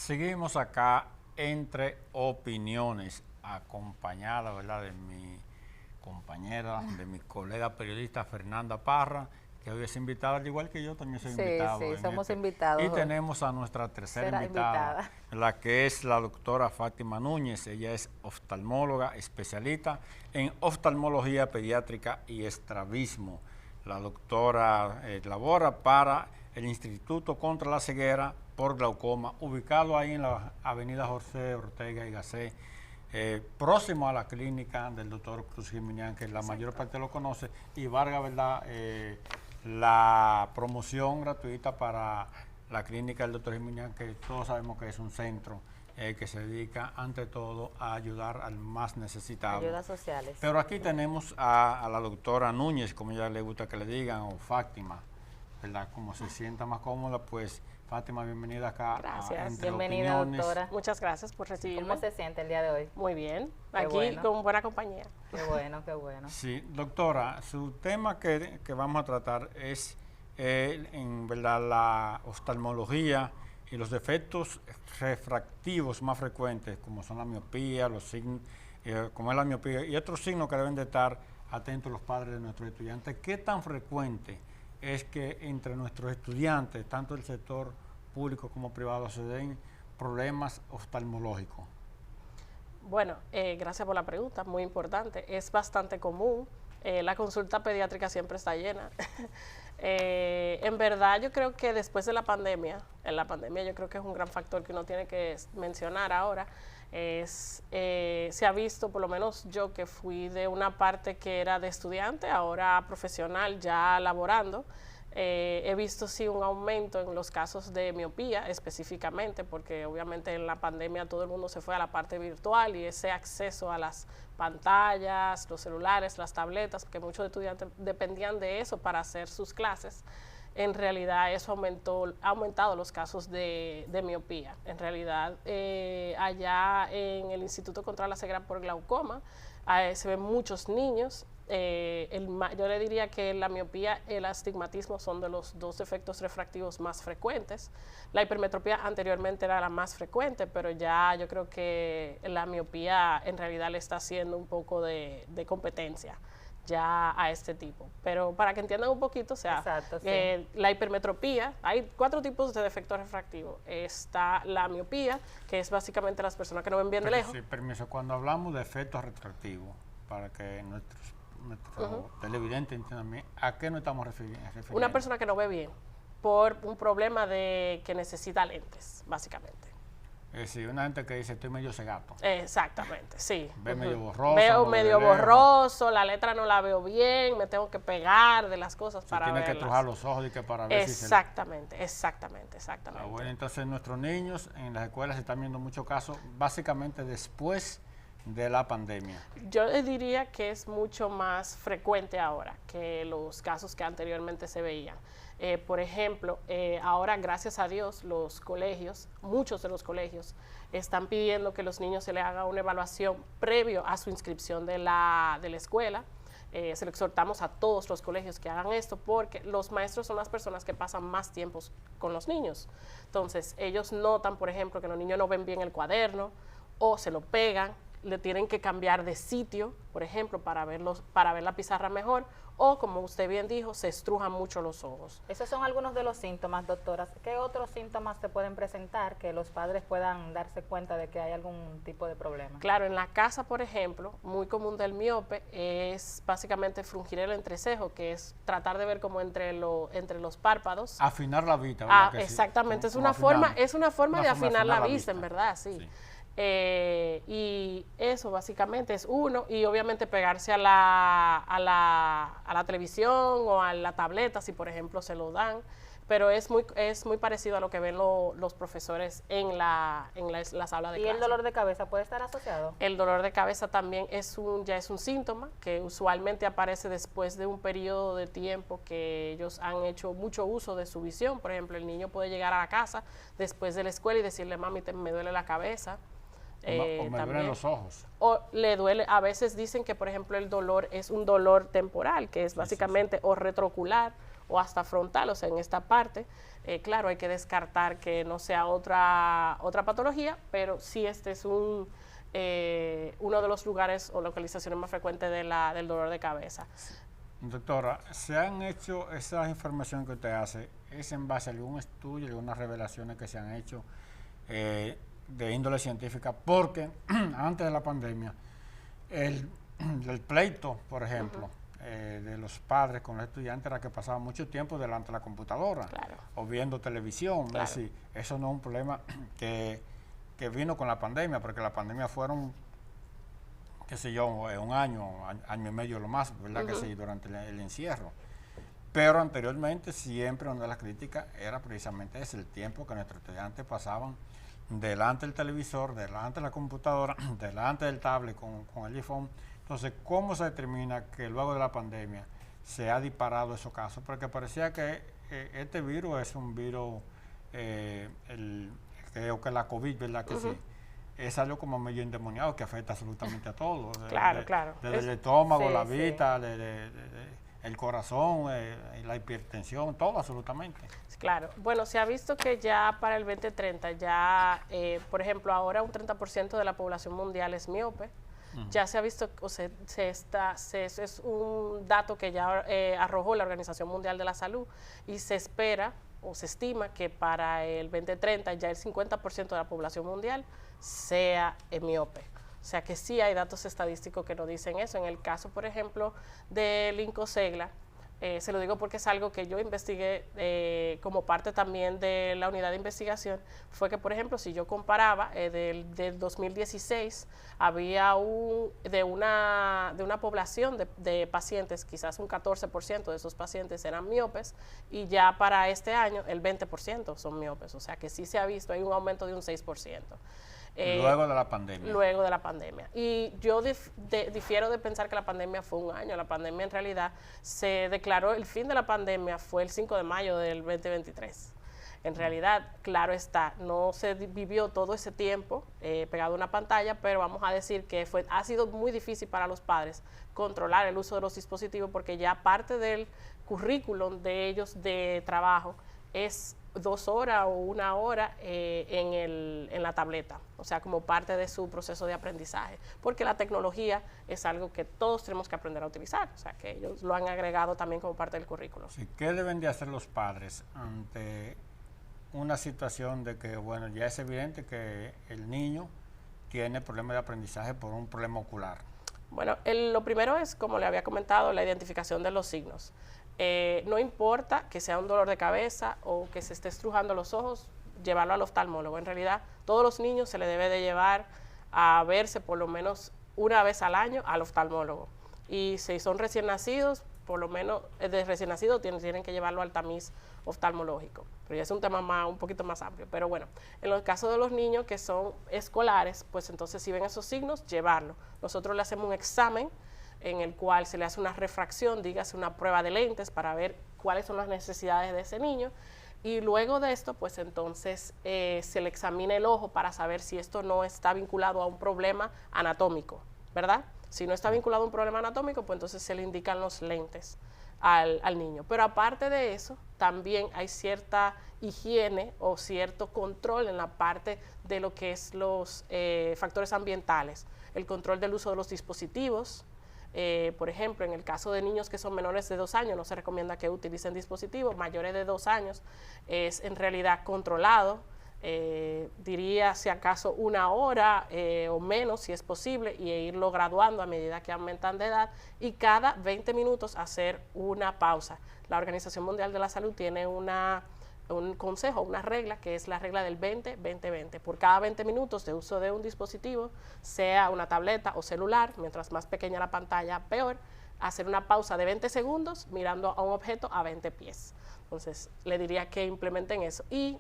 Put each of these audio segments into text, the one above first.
Seguimos acá entre opiniones, acompañada, ¿verdad?, de mi compañera, de mi colega periodista Fernanda Parra, que hoy es invitada, al igual que yo también soy invitado. Sí, somos invitados. Y tenemos a nuestra tercera invitada, la que es la doctora Fátima Núñez. Ella es oftalmóloga, especialista en oftalmología pediátrica y estrabismo. La doctora labora para el Instituto contra la Ceguera por Glaucoma, ubicado ahí en la avenida José Ortega y Gasset, próximo a la clínica del doctor Cruz Jiménez, que la mayor parte lo conoce, y valga, ¿verdad?, la promoción gratuita para la clínica del doctor Jiménez, que todos sabemos que es un centro que se dedica ante todo a ayudar al más necesitado. Ayudas sociales. Pero aquí tenemos a la doctora Núñez, como ya le gusta que le digan, o Fátima, ¿verdad? Como se sienta más cómoda, pues Fátima, bienvenida acá. Gracias, bienvenida, doctora. Muchas gracias por recibirme. ¿Cómo se siente el día de hoy? Muy bien, Qué aquí bueno. con buena compañía. Qué bueno, qué bueno. Sí, doctora, su tema que vamos a tratar es en verdad la oftalmología y los defectos refractivos más frecuentes, como son la miopía, los signos, como es la miopía y otros signos que deben de estar atentos los padres de nuestros estudiantes. ¿Qué tan frecuente es que entre nuestros estudiantes, tanto del sector público como privado, se den problemas oftalmológicos? Bueno, gracias por la pregunta, muy importante. Es bastante común. La consulta pediátrica siempre está llena. En verdad, yo creo que después de la pandemia, yo creo que es un gran factor que uno tiene que mencionar ahora, se ha visto, por lo menos yo que fui de una parte que era de estudiante, ahora profesional, ya laborando, he visto sí un aumento en los casos de miopía específicamente, porque obviamente en la pandemia todo el mundo se fue a la parte virtual y ese acceso a las pantallas, los celulares, las tabletas, porque muchos estudiantes dependían de eso para hacer sus clases. En realidad eso ha aumentado los casos de miopía. En realidad allá en el Instituto contra la Ceguera por Glaucoma se ven muchos niños. Yo le diría que la miopía y el astigmatismo son de los dos efectos refractivos más frecuentes. La hipermetropía anteriormente era la más frecuente, pero ya yo creo que la miopía en realidad le está haciendo un poco de competencia ya a este tipo. Pero para que entiendan un poquito, o sea, exacto, sí. La hipermetropía, hay 4 tipos de defectos refractivos. Está la miopía, que es básicamente las personas que no ven bien de lejos. Sí, permiso, cuando hablamos de efectos refractivos, para que nuestro televidente entiendan bien, ¿a qué nos estamos refiriendo? Una persona que no ve bien por un problema de que necesita lentes, básicamente. Es decir, una gente que dice, estoy medio cegato. Exactamente, sí. Ve medio borroso. Veo medio borroso, la letra no la veo bien, me tengo que pegar de las cosas para verlas. Tiene que trujar los ojos y que para ver si se... Exactamente. Bueno, entonces nuestros niños en las escuelas se están viendo muchos casos, básicamente después de la pandemia. Yo diría que es mucho más frecuente ahora que los casos que anteriormente se veían. Por ejemplo, ahora gracias a Dios los colegios, muchos de los colegios, están pidiendo que los niños se les haga una evaluación previo a su inscripción de la escuela. Se lo exhortamos a todos los colegios que hagan esto, porque los maestros son las personas que pasan más tiempo con los niños. Entonces, ellos notan, por ejemplo, que los niños no ven bien el cuaderno o se lo pegan, le tienen que cambiar de sitio, por ejemplo, para ver la pizarra mejor, o como usted bien dijo, se estrujan mucho los ojos. Esos son algunos de los síntomas, doctoras. ¿Qué otros síntomas se pueden presentar que los padres puedan darse cuenta de que hay algún tipo de problema? Claro, en la casa, por ejemplo, muy común del miope es básicamente frungir el entrecejo, que es tratar de ver como entre los párpados. Afinar la vista. Exactamente, sí, es una forma de afinar la vista, en verdad, sí. Y eso básicamente es uno, y obviamente pegarse a la televisión o a la tableta si por ejemplo se lo dan, pero es muy parecido a lo que ven los profesores en las aulas de clase. ¿Y el dolor de cabeza puede estar asociado? El dolor de cabeza también ya es un síntoma que usualmente aparece después de un periodo de tiempo que ellos han hecho mucho uso de su visión. Por ejemplo, el niño puede llegar a la casa después de la escuela y decirle, mami, me duele la cabeza. O me duelen los ojos. O le duele, a veces dicen que por ejemplo el dolor es un dolor temporal, que es básicamente o retroocular o hasta frontal, o sea, en esta parte. Claro, hay que descartar que no sea otra patología, pero sí este es uno de los lugares o localizaciones más frecuentes del dolor de cabeza. Doctora, ¿se han hecho esas informaciones que usted hace, es en base a algún estudio, algunas revelaciones que se han hecho de índole científica? Porque antes de la pandemia, el pleito, por ejemplo, de los padres con los estudiantes era que pasaban mucho tiempo delante de la computadora o viendo televisión. Claro. Es decir, eso no es un problema que vino con la pandemia, porque la pandemia fueron, qué sé yo, un año y medio lo más, ¿verdad? Que sí, durante el encierro. Pero anteriormente siempre una de las críticas era precisamente ese, el tiempo que nuestros estudiantes pasaban delante del televisor, delante de la computadora, delante del tablet con el iPhone. Entonces, ¿cómo se determina que luego de la pandemia se ha disparado esos casos? Porque parecía que este virus es un virus, creo que la COVID, ¿verdad? Que sí, es algo como medio endemoniado que afecta absolutamente a todos. Claro. Desde el estómago, la vista, el corazón, la hipertensión, todo absolutamente. Claro. Bueno, se ha visto que ya para el 2030, ya, por ejemplo, ahora un 30% de la población mundial es miope. Ya se ha visto, o sea, es un dato que ya arrojó la Organización Mundial de la Salud, y se espera o se estima que para el 2030 ya el 50% de la población mundial sea miope. O sea que sí hay datos estadísticos que nos dicen eso. En el caso, por ejemplo, del INCOSEGLA, se lo digo porque es algo que yo investigué como parte también de la unidad de investigación, fue que, por ejemplo, si yo comparaba del 2016, había de una población de pacientes, quizás un 14% de esos pacientes eran miopes, y ya para este año el 20% son miopes, o sea que sí se ha visto, hay un aumento de un 6%. Luego de la pandemia. Luego de la pandemia. Y yo difiero de pensar que la pandemia fue un año. La pandemia en realidad se declaró, el fin de la pandemia fue el 5 de mayo del 2023. En realidad, claro está, no se vivió todo ese tiempo pegado a una pantalla, pero vamos a decir que ha sido muy difícil para los padres controlar el uso de los dispositivos, porque ya parte del currículum de ellos de trabajo es 2 horas o 1 hora en la tableta, o sea, como parte de su proceso de aprendizaje, porque la tecnología es algo que todos tenemos que aprender a utilizar, o sea, que ellos lo han agregado también como parte del currículo. Sí, ¿qué deben de hacer los padres ante una situación de que, bueno, ya es evidente que el niño tiene problemas de aprendizaje por un problema ocular? Bueno, lo primero es, como le había comentado, la identificación de los signos. No importa que sea un dolor de cabeza o que se esté estrujando los ojos, llevarlo al oftalmólogo. En realidad, todos los niños se le debe de llevar a verse por lo menos una vez al año al oftalmólogo. Y si son recién nacidos, por lo menos de recién nacidos tienen que llevarlo al tamiz oftalmológico. Pero ya es un tema un poquito más amplio. Pero bueno, en los casos de los niños que son escolares, pues entonces si ven esos signos, llevarlo. Nosotros le hacemos un examen en el cual se le hace una refracción, dígase una prueba de lentes para ver cuáles son las necesidades de ese niño, y luego de esto, pues entonces se le examina el ojo para saber si esto no está vinculado a un problema anatómico, ¿verdad? Si no está vinculado a un problema anatómico, pues entonces se le indican los lentes al niño. Pero aparte de eso, también hay cierta higiene o cierto control en la parte de lo que es los factores ambientales, el control del uso de los dispositivos. Por ejemplo, en el caso de niños que son menores de 2 años, no se recomienda que utilicen dispositivos. Mayores de 2 años es en realidad controlado, diría si acaso 1 hora o menos si es posible, y irlo graduando a medida que aumentan de edad, y cada 20 minutos hacer una pausa. La Organización Mundial de la Salud tiene un consejo, una regla, que es la regla del 20-20-20. Por cada 20 minutos de uso de un dispositivo, sea una tableta o celular, mientras más pequeña la pantalla, peor, hacer una pausa de 20 segundos mirando a un objeto a 20 pies. Entonces, le diría que implementen eso. Y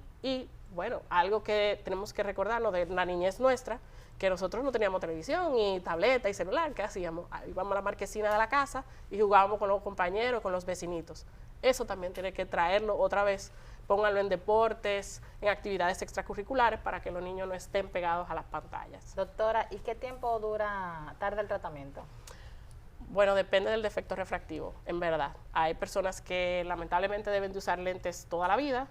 bueno, algo que tenemos que recordarnos de la niñez nuestra, que nosotros no teníamos televisión y tableta y celular. ¿Qué hacíamos? Íbamos a la marquesina de la casa y jugábamos con los compañeros, con los vecinitos. Eso también tiene que traerlo otra vez. Pónganlo en deportes, en actividades extracurriculares, para que los niños no estén pegados a las pantallas. Doctora, ¿y qué tiempo tarda el tratamiento? Bueno, depende del defecto refractivo, en verdad. Hay personas que lamentablemente deben de usar lentes toda la vida.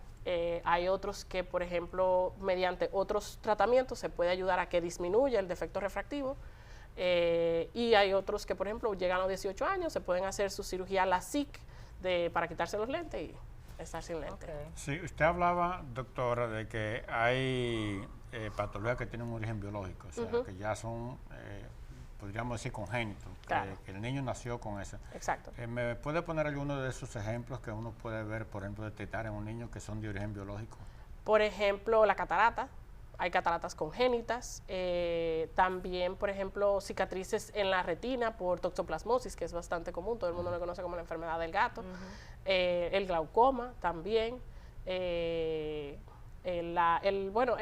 Hay otros que, por ejemplo, mediante otros tratamientos se puede ayudar a que disminuya el defecto refractivo. Y hay otros que, por ejemplo, llegan a los 18 años, se pueden hacer su cirugía LASIK para quitarse los lentes y estar sin lentes. Okay. Sí, usted hablaba, doctora, de que hay patologías que tienen un origen biológico, o sea, que ya son, podríamos decir, congénitos, claro, que el niño nació con eso. Exacto. ¿Me puede poner alguno de esos ejemplos que uno puede ver, por ejemplo, detectar en un niño que son de origen biológico? Por ejemplo, la catarata. Hay cataratas congénitas, también, por ejemplo, cicatrices en la retina por toxoplasmosis, que es bastante común, todo el mundo lo conoce como la enfermedad del gato, el glaucoma también, el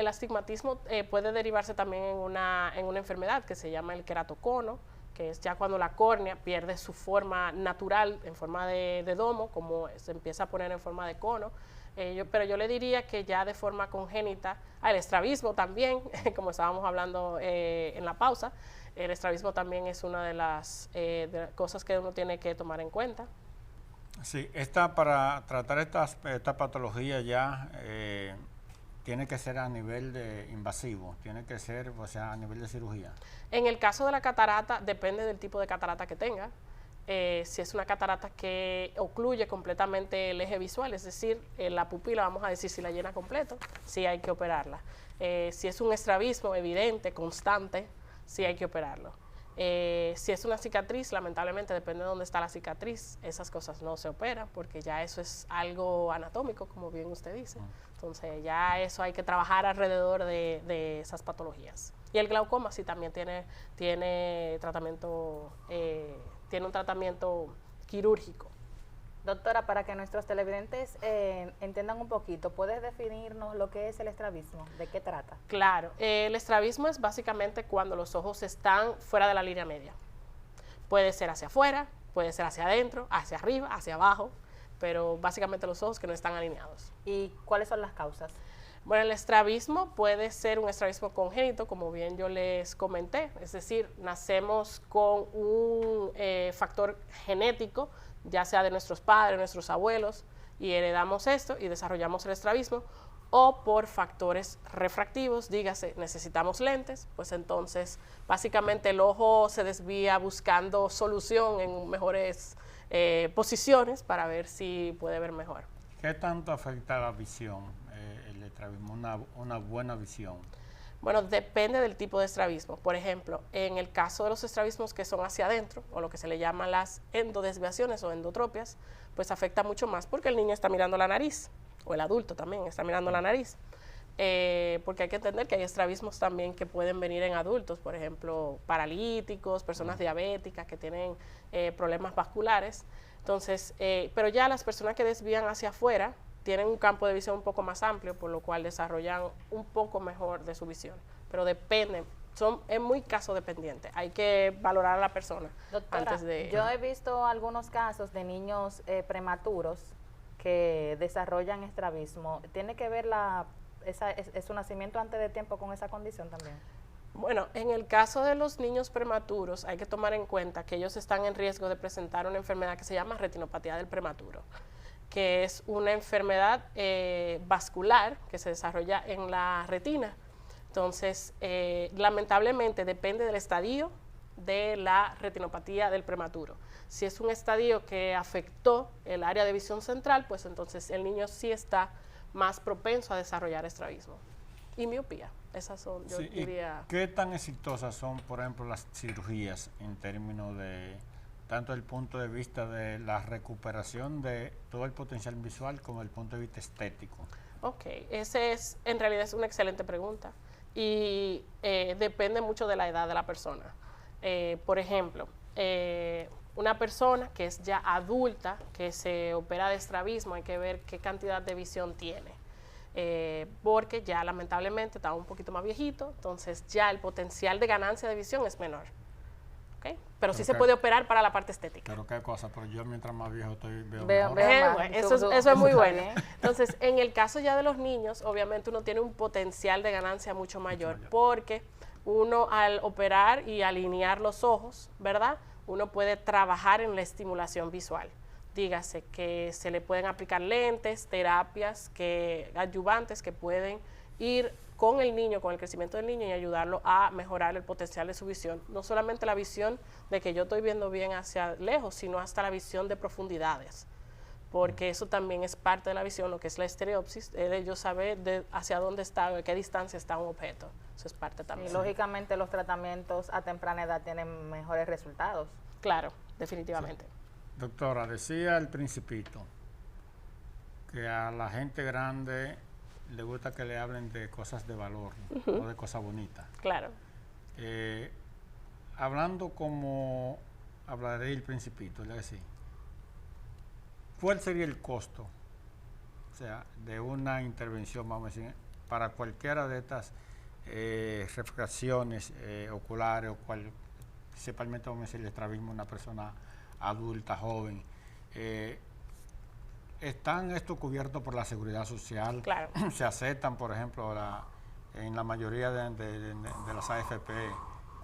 astigmatismo puede derivarse también en una enfermedad que se llama el queratocono, que es ya cuando la córnea pierde su forma natural en forma de domo, como se empieza a poner en forma de cono. Pero yo le diría que ya de forma congénita, el estrabismo también, como estábamos hablando en la pausa, el estrabismo también es una de las cosas que uno tiene que tomar en cuenta. Sí, para tratar esta patología ya tiene que ser a nivel invasivo, tiene que ser, o sea, a nivel de cirugía. En el caso de la catarata, depende del tipo de catarata que tenga. Si es una catarata que ocluye completamente el eje visual, es decir, la pupila, vamos a decir, si la llena completo, sí hay que operarla. Si es un estrabismo evidente, constante, sí hay que operarlo. Si es una cicatriz, lamentablemente depende de dónde está la cicatriz, esas cosas no se operan porque ya eso es algo anatómico, como bien usted dice. Entonces ya eso hay que trabajar alrededor de esas patologías. Y el glaucoma sí también tiene tratamiento, tiene un tratamiento quirúrgico. Doctora, para que nuestros televidentes entiendan un poquito, ¿puedes definirnos lo que es el estrabismo? ¿De qué trata? Claro, el estrabismo es básicamente cuando los ojos están fuera de la línea media. Puede ser hacia afuera, puede ser hacia adentro, hacia arriba, hacia abajo, pero básicamente los ojos que no están alineados. ¿Y cuáles son las causas? Bueno, el estrabismo puede ser un estrabismo congénito, como bien yo les comenté, es decir, nacemos con un factor genético, ya sea de nuestros padres, nuestros abuelos, y heredamos esto y desarrollamos el estrabismo, o por factores refractivos, dígase, necesitamos lentes, pues entonces básicamente el ojo se desvía buscando solución en mejores posiciones para ver si puede ver mejor. ¿Qué tanto afecta la visión, el estrabismo, una buena visión? Bueno, depende del tipo de estrabismo. Por ejemplo, en el caso de los estrabismos que son hacia adentro, o lo que se le llama las endodesviaciones o endotropias, pues afecta mucho más porque el niño está mirando la nariz, o el adulto también está mirando la nariz. Porque hay que entender que hay estrabismos también que pueden venir en adultos, por ejemplo, paralíticos, personas diabéticas que tienen problemas vasculares. Entonces, pero ya las personas que desvían hacia afuera tienen un campo de visión un poco más amplio, por lo cual desarrollan un poco mejor de su visión. Pero depende, es muy caso dependiente. Hay que valorar a la persona. Doctora, antes de... yo he visto algunos casos de niños prematuros que desarrollan estrabismo. ¿Tiene que ver su nacimiento antes de tiempo con esa condición también? Bueno, en el caso de los niños prematuros hay que tomar en cuenta que ellos están en riesgo de presentar una enfermedad que se llama retinopatía del prematuro, que es una enfermedad vascular que se desarrolla en la retina. Entonces, lamentablemente depende del estadio de la retinopatía del prematuro. Si es un estadio que afectó el área de visión central, pues entonces el niño sí está más propenso a desarrollar estrabismo. Y miopía, esas son, yo diría... ¿Qué tan exitosas son, por ejemplo, las cirugías en términos de tanto el punto de vista de la recuperación de todo el potencial visual como el punto de vista estético? Ok, en realidad es una excelente pregunta y depende mucho de la edad de la persona. Por ejemplo, una persona que es ya adulta, que se opera de estrabismo, hay que ver qué cantidad de visión tiene. Porque ya lamentablemente está un poquito más viejito, entonces ya el potencial de ganancia de visión es menor. ¿Okay? Pero sí se puede operar para la parte estética. Pero qué cosa, pero yo mientras más viejo veo mejor. Eso es muy bueno. Entonces, en el caso ya de los niños, obviamente uno tiene un potencial de ganancia mucho mayor, porque uno al operar y alinear los ojos, ¿verdad? uno puede trabajar en la estimulación visual. Dígase que se le pueden aplicar lentes, terapias adyuvantes que pueden ir con el niño, con el crecimiento del niño y ayudarlo a mejorar el potencial de su visión. No solamente la visión de que yo estoy viendo bien hacia lejos, sino hasta la visión de profundidades, porque eso también es parte de la visión, lo que es la estereopsis, de yo saber hacia dónde está, a qué distancia está un objeto. Eso es parte también. Y lógicamente los tratamientos a temprana edad tienen mejores resultados. Claro, definitivamente. Sí. Doctora, decía el Principito que a la gente grande le gusta que le hablen de cosas de valor, no de cosas bonitas. Claro. Hablando como hablaré el Principito, le decía, ¿cuál sería el costo, o sea, de una intervención, vamos a decir, para cualquiera de estas refracciones oculares, o principalmente, vamos a decir, el estrabismo de una persona adulta, joven? ¿Están estos cubiertos por la Seguridad Social? Claro. ¿Se aceptan, por ejemplo, en la mayoría de las AFP,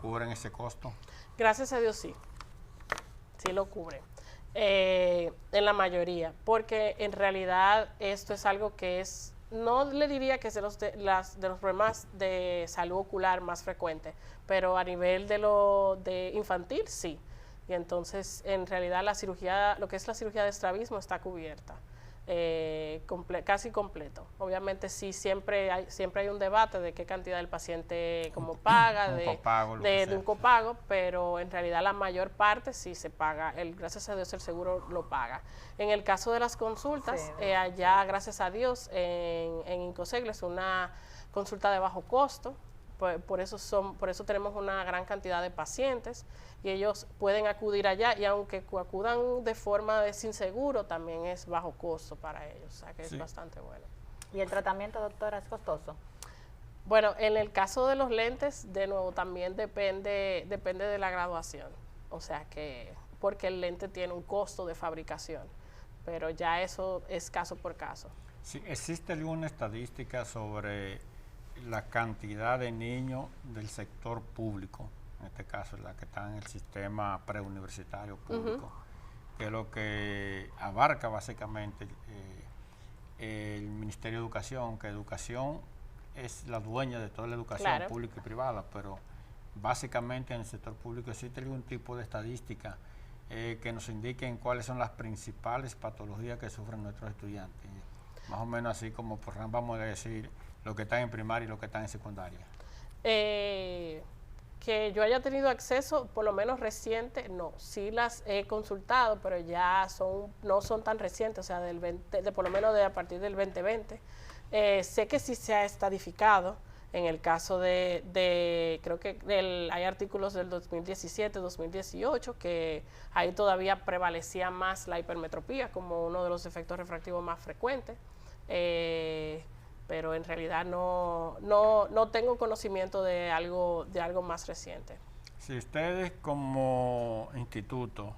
cubren ese costo? Gracias a Dios sí, sí lo cubre. En la mayoría, porque en realidad esto es algo que es, no le diría que es de los problemas de salud ocular más frecuentes, pero a nivel de infantil sí. Y entonces, en realidad, la cirugía, lo que es la cirugía de estrabismo está cubierta, casi completo. Obviamente, sí, siempre hay un debate de qué cantidad el paciente como paga, de un copago, pero en realidad la mayor parte sí se paga. Gracias a Dios el seguro lo paga. En el caso de las consultas, sí, allá, gracias a Dios, en Incoseglo es una consulta de bajo costo. Por eso tenemos una gran cantidad de pacientes y ellos pueden acudir allá, y aunque acudan de forma sin seguro, también es bajo costo para ellos, o sea que sí, es bastante bueno. ¿Y el tratamiento, doctora, es costoso? Bueno, en el caso de los lentes, de nuevo, también depende de la graduación, o sea que, porque el lente tiene un costo de fabricación, pero ya eso es caso por caso. Sí, ¿existe alguna estadística sobre la cantidad de niños del sector público, en este caso la que está en el sistema preuniversitario público, que es lo que abarca básicamente el Ministerio de Educación, que educación es la dueña de toda la educación, claro, pública y privada, pero básicamente en el sector público existe algún tipo de estadística que nos indiquen cuáles son las principales patologías que sufren nuestros estudiantes, más o menos así como por vamos a decir lo que están en primaria y lo que están en secundaria. Que yo haya tenido acceso, por lo menos reciente, no. Sí las he consultado, pero ya no son tan recientes, o sea, por lo menos a partir del 2020. Sé que sí se ha estadificado. En el caso creo que hay artículos del 2017, 2018, que ahí todavía prevalecía más la hipermetropía como uno de los efectos refractivos más frecuentes. Pero en realidad no tengo conocimiento de algo más reciente. Si ustedes como instituto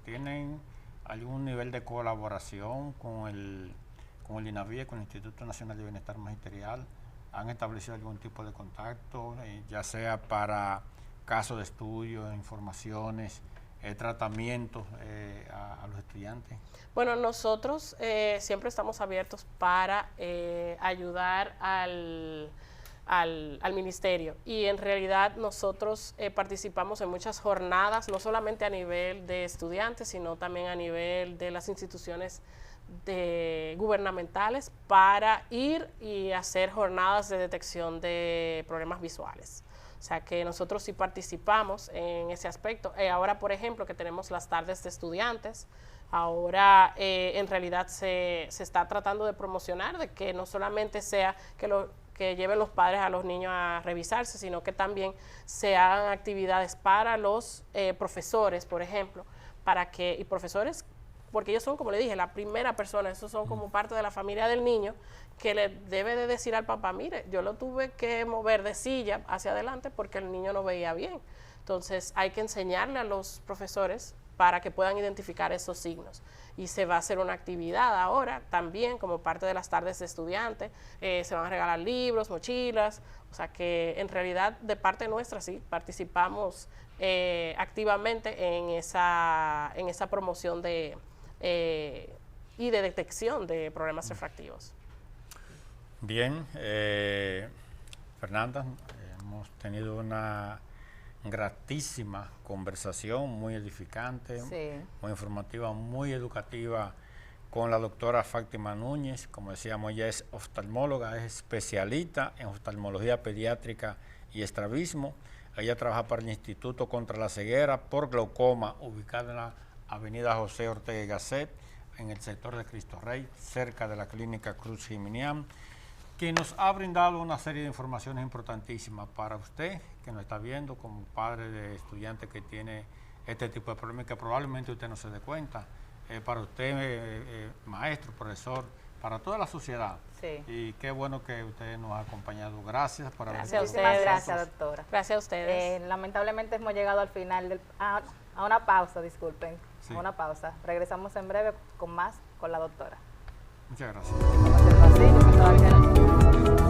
tienen algún nivel de colaboración con el INAVIE, con el Instituto Nacional de Bienestar Magisterial, ¿han establecido algún tipo de contacto, ya sea para casos de estudio, informaciones, tratamientos a los estudiantes? Bueno, nosotros siempre estamos abiertos para ayudar al ministerio, y en realidad nosotros participamos en muchas jornadas, no solamente a nivel de estudiantes, sino también a nivel de las instituciones gubernamentales, para ir y hacer jornadas de detección de problemas visuales. O sea que nosotros sí participamos en ese aspecto. Ahora, por ejemplo, que tenemos las tardes de estudiantes, ahora en realidad se está tratando de promocionar, de que no solamente sea que lleven los padres a los niños a revisarse, sino que también se hagan actividades para los profesores, por ejemplo, y profesores, porque ellos son, como le dije, la primera persona, esos son como parte de la familia del niño, que le debe de decir al papá, mire, yo lo tuve que mover de silla hacia adelante porque el niño no veía bien. Entonces hay que enseñarle a los profesores para que puedan identificar esos signos. Y se va a hacer una actividad ahora también como parte de las tardes de estudiantes, se van a regalar libros, mochilas, o sea que en realidad de parte nuestra sí, participamos activamente en esa promoción y de detección de problemas refractivos. Bien, Fernanda, hemos tenido una gratísima conversación, muy edificante, sí, muy informativa, muy educativa con la doctora Fátima Núñez. Como decíamos, ella es oftalmóloga, es especialista en oftalmología pediátrica y estrabismo. Ella trabaja para el Instituto contra la Ceguera por Glaucoma, ubicado en la avenida José Ortega y Gasset, en el sector de Cristo Rey, cerca de la clínica Cruz Jiminián, que nos ha brindado una serie de informaciones importantísimas para usted, que nos está viendo como padre de estudiante que tiene este tipo de problemas que probablemente usted no se dé cuenta. Para usted, maestro, profesor, para toda la sociedad. sí. Y qué bueno que usted nos ha acompañado. Gracias por haber Gracias a estado ustedes. con Gracias, nosotros. doctora. Gracias a ustedes. Lamentablemente hemos llegado al final, a una pausa, disculpen, Sí. a una pausa. Regresamos en breve con más con la doctora. Muchas gracias. Vamos a hacerlo así, porque todavía-